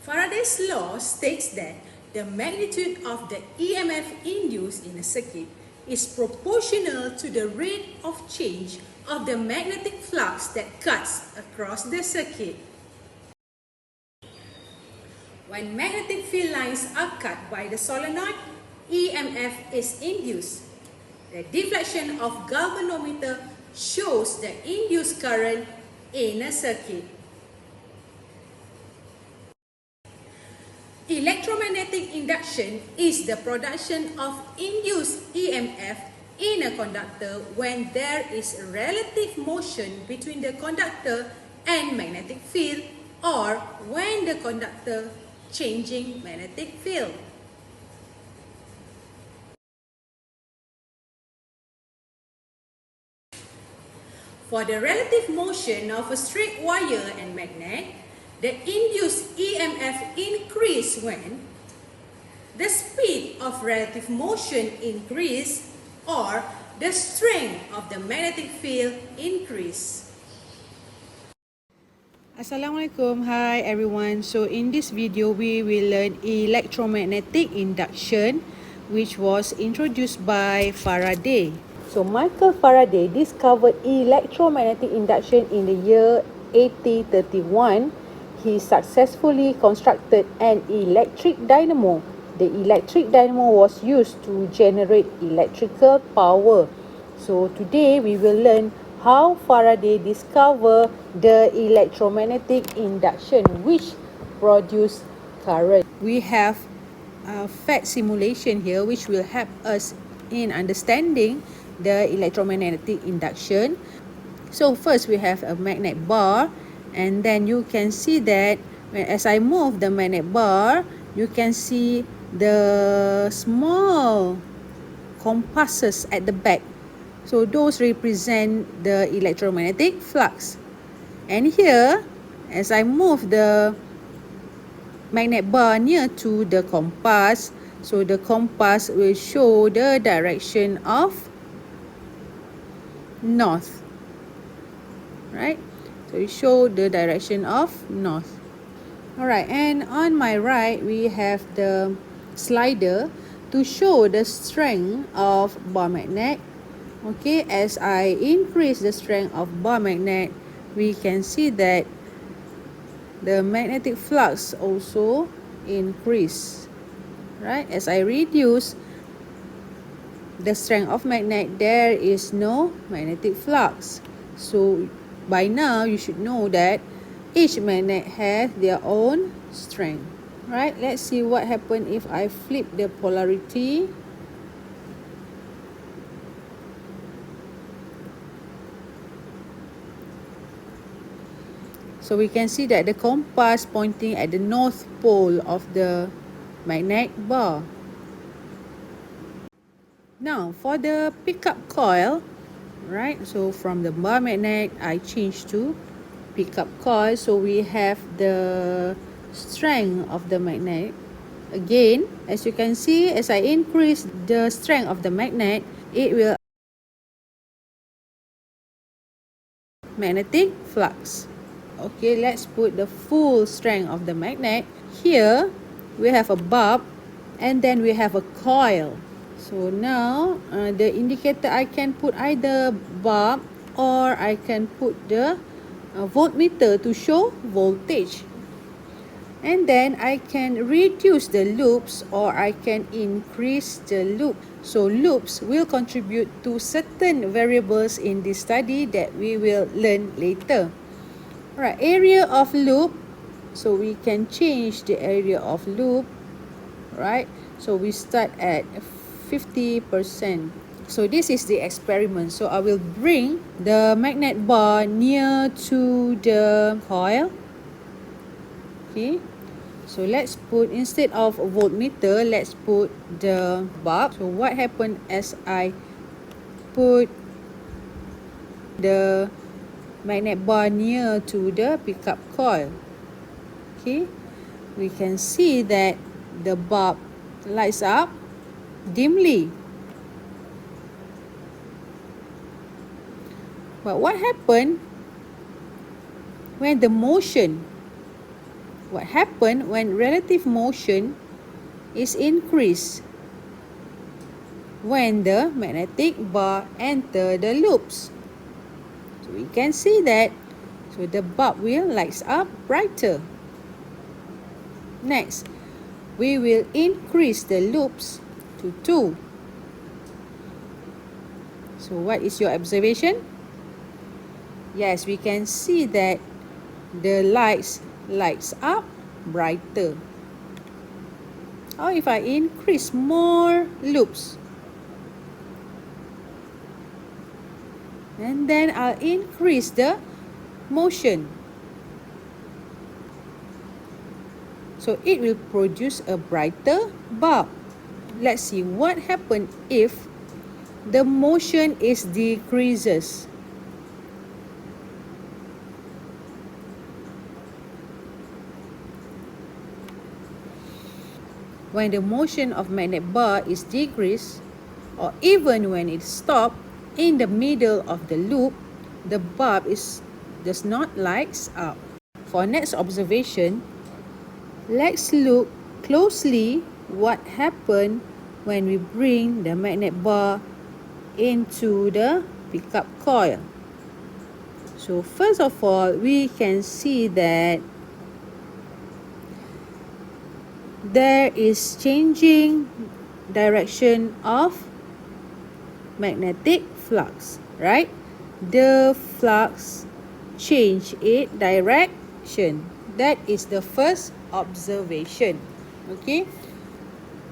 Faraday's law states that the magnitude of the EMF induced in a circuit is proportional to the rate of change of the magnetic flux that cuts across the circuit. When magnetic field lines are cut by the solenoid, EMF is induced. The deflection of galvanometer shows the induced current in a circuit. Electromagnetic induction is the production of induced EMF in a conductor when there is relative motion between the conductor and magnetic field, or when the conductor changing magnetic field. For the relative motion of a straight wire and magnet, the induced EMF increase when the speed of relative motion increase or the strength of the magnetic field increase. Assalamualaikum, hi everyone. So in this video we will learn electromagnetic induction, which was introduced by Faraday. So Michael Faraday discovered electromagnetic induction in the year 1831. He successfully constructed an electric dynamo. The electric dynamo was used to generate electrical power. So today we will learn how Faraday discovered the electromagnetic induction, which produced current. We have a fact simulation here which will help us in understanding the electromagnetic induction. So first we have a magnet bar, and then you can see that as I move the magnet bar, you can see the small compasses at the back. So those represent the electromagnetic flux. And here, as I move the magnet bar near to the compass, so the compass will show the direction of north. Right? So it show the direction of north. Alright, and on my right we have the slider to show the strength of bar magnet. Okay, as I increase the strength of bar magnet, we can see that the magnetic flux also increase. Right? As I reduce the strength of magnet, there is no magnetic flux. So by now you should know that each magnet has their own strength. Right? Let's see what happens if I flip the polarity. So we can see that the compass pointing at the north pole of the magnet bar. Now for the pickup coil, right? So from the bar magnet, I change to pickup coil. So we have the strength of the magnet. Again, as you can see, as I increase the strength of the magnet, it will magnetic flux. Okay, let's put the full strength of the magnet. Here, we have a bulb, and then we have a coil. So now, the indicator, I can put either bulb or I can put the voltmeter to show voltage. And then I can reduce the loops or I can increase the loop. So loops will contribute to certain variables in this study that we will learn later. Alright, area of loop. So we can change the area of loop. Right? So we start at 50%. So this is the experiment. So I will bring the magnet bar near to the coil. Okay. So let's put, instead of a voltmeter, let's put the bulb. So what happened as I put the magnet bar near to the pickup coil? Okay. We can see that the bulb lights up dimly. But what happened when the motion what happens when relative motion is increased when the magnetic bar enter the loops. So we can see that. So the bulb will lights up brighter. Next, we will increase the loops to 2. So what is your observation? Yes, we can see that the lights up brighter. How if I increase more loops? And then I'll increase the motion. So it will produce a brighter bulb. Let's see what happens if the motion is decreases. When the motion of magnet bar is decreased, or even when it stops in the middle of the loop, the bulb does not lights up. For next observation, let's look closely what happened when we bring the magnet bar into the pickup coil. So first of all, we can see that there is changing direction of magnetic flux, right? The flux change its direction. That is the first observation. Okay,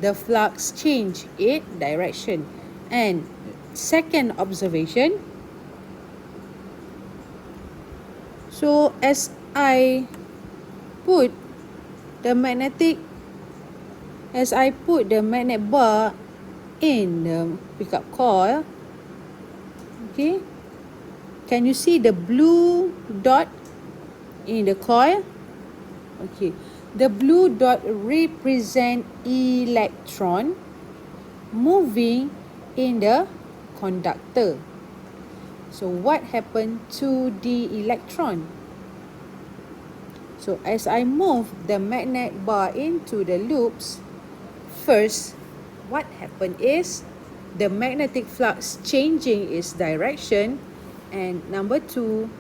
the flux change its direction. And second observation, so as I put the magnet bar in the pickup coil, okay, can you see the blue dot in the coil? Okay, the blue dot represent electron moving in the conductor. So what happened to the electron? So as I move the magnet bar into the loops, first, what happened is the magnetic flux changing its direction, and number 2,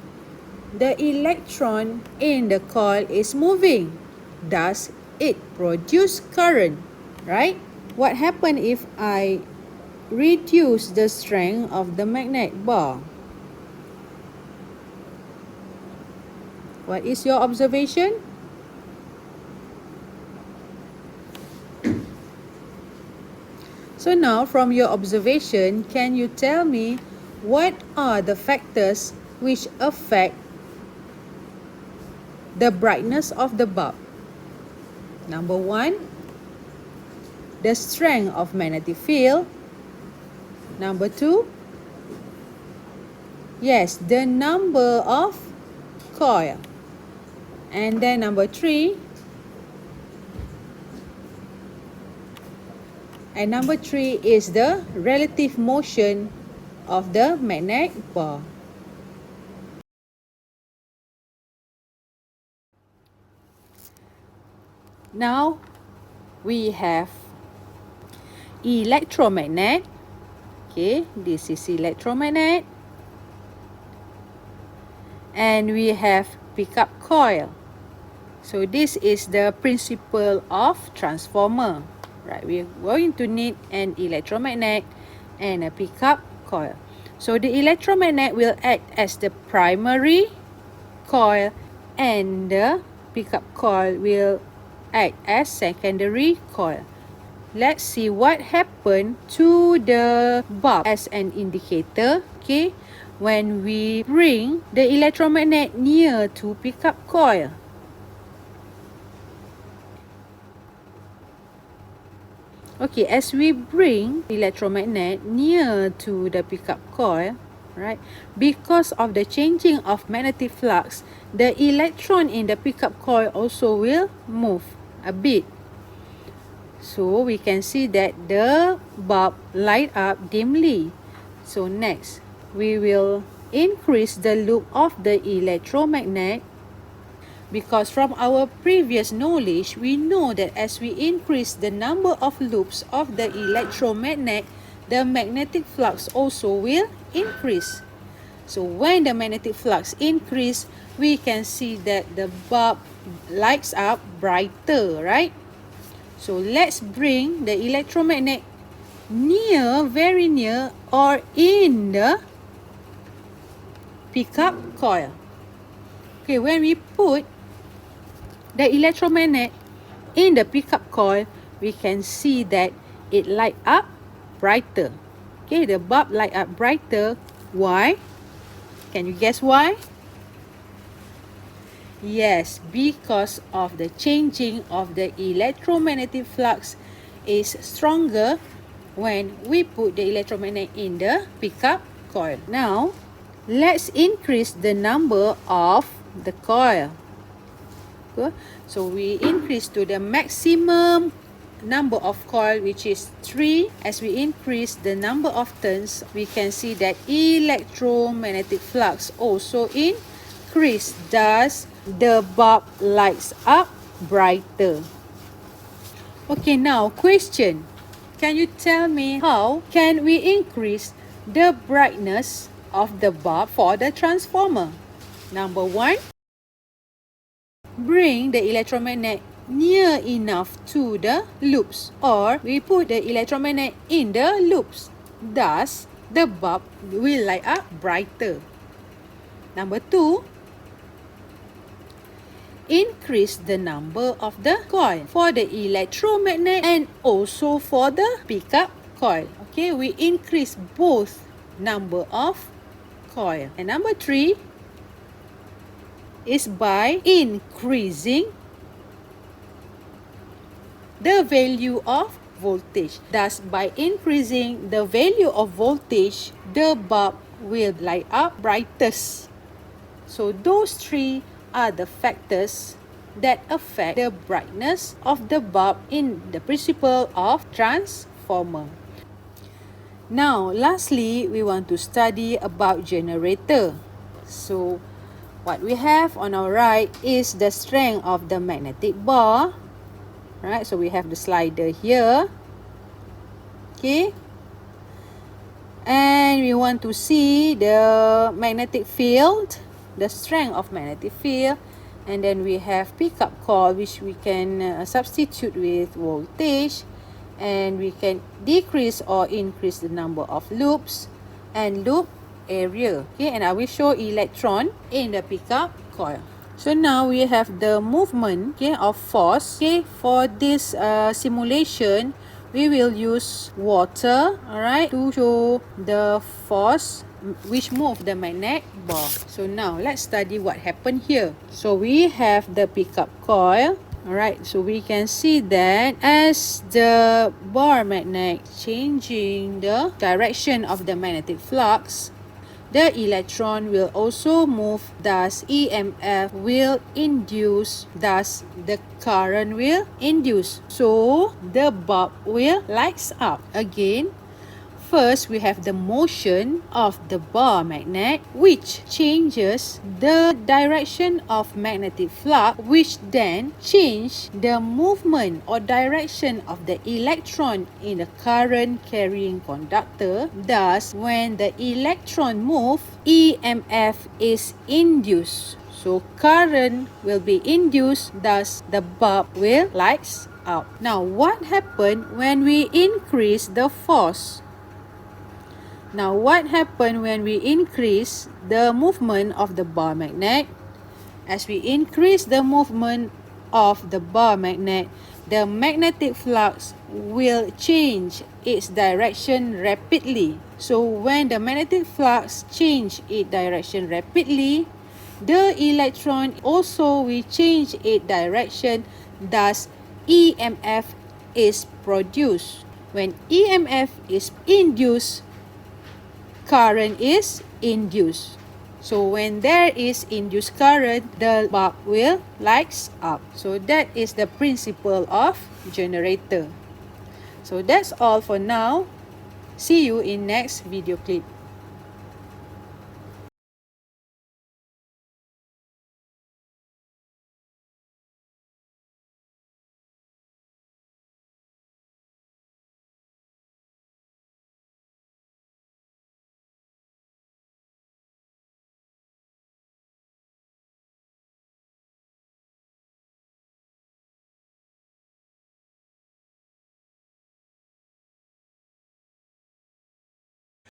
the electron in the coil is moving. Thus, it produces current, right? What happened if I reduce the strength of the magnet bar? What is your observation? So now, from your observation, can you tell me what are the factors which affect the brightness of the bulb? Number 1, the strength of magnetic field. Number 2, yes, the number of coil. And then number 3, is the relative motion of the magnet bar. Now we have electromagnet. Okay, this is electromagnet. And we have pickup coil. So this is the principle of transformer. Right, we're going to need an electromagnet and a pickup coil. So the electromagnet will act as the primary coil, and the pickup coil will act as secondary coil. Let's see what happened to the bulb as an indicator. Okay, when we bring the electromagnet near to pickup coil. Okay, as we bring electromagnet near to the pickup coil, right, because of the changing of magnetic flux, the electron in the pickup coil also will move a bit. So we can see that the bulb light up dimly. So next, we will increase the loop of the electromagnet. Because from our previous knowledge, we know that as we increase the number of loops of the electromagnet, the magnetic flux also will increase. So when the magnetic flux increase, we can see that the bulb lights up brighter, right? So let's bring the electromagnet near, very near, or in the pickup coil. Okay, when we put the electromagnet in the pickup coil, we can see that it light up brighter. Okay, the bulb light up brighter. Why? Can you guess why? Yes, because of the changing of the electromagnetic flux is stronger when we put the electromagnet in the pickup coil. Now, let's increase the number of the coil. Good. So we increase to the maximum number of coil, which is 3. As we increase the number of turns, we can see that electromagnetic flux also increase. Thus, the bulb lights up brighter. Okay, now question. Can you tell me how can we increase the brightness of the bulb for the transformer? Number 1, bring the electromagnet near enough to the loops, or we put the electromagnet in the loops. Thus, the bulb will light up brighter. Number 2, increase the number of the coil for the electromagnet and also for the pickup coil. Okay, we increase both number of coil. And number 3 is by increasing the value of voltage. Thus, by increasing the value of voltage, the bulb will light up brightest. So those 3 are the factors that affect the brightness of the bulb in the principle of transformer. Now, lastly, we want to study about generator. So, what we have on our right is the strength of the magnetic bar. Right, so we have the slider here. Okay. And we want to see the magnetic field, the strength of magnetic field. And then we have pickup coil, which we can substitute with voltage. And we can decrease or increase the number of loops and loop area. Okay, and I will show electron in the pickup coil. So now we have the movement, okay, of force. Okay, for this simulation, we will use water, alright, to show the force which move the magnet bar. So now let's study what happened here. So we have the pickup coil. Alright, so we can see that as the bar magnet changing the direction of the magnetic flux, the electron will also move, thus EMF will induce, thus the current will induce. So the bulb will lights up. Again, first we have the motion of the bar magnet, which changes the direction of magnetic flux, which then change the movement or direction of the electron in the current carrying conductor. Thus, when the electron move, EMF is induced. So current will be induced, thus the bulb will lights up. Now, what happened when we increase the force? Now, what happened when we increase the movement of the bar magnet? As we increase the movement of the bar magnet, the magnetic flux will change its direction rapidly. So, when the magnetic flux change its direction rapidly, the electron also will change its direction, thus EMF is produced. When EMF is induced, current is induced. So when there is induced current, the bulb will lights up. So that is the principle of generator. So that's all for now. See you in next video clip.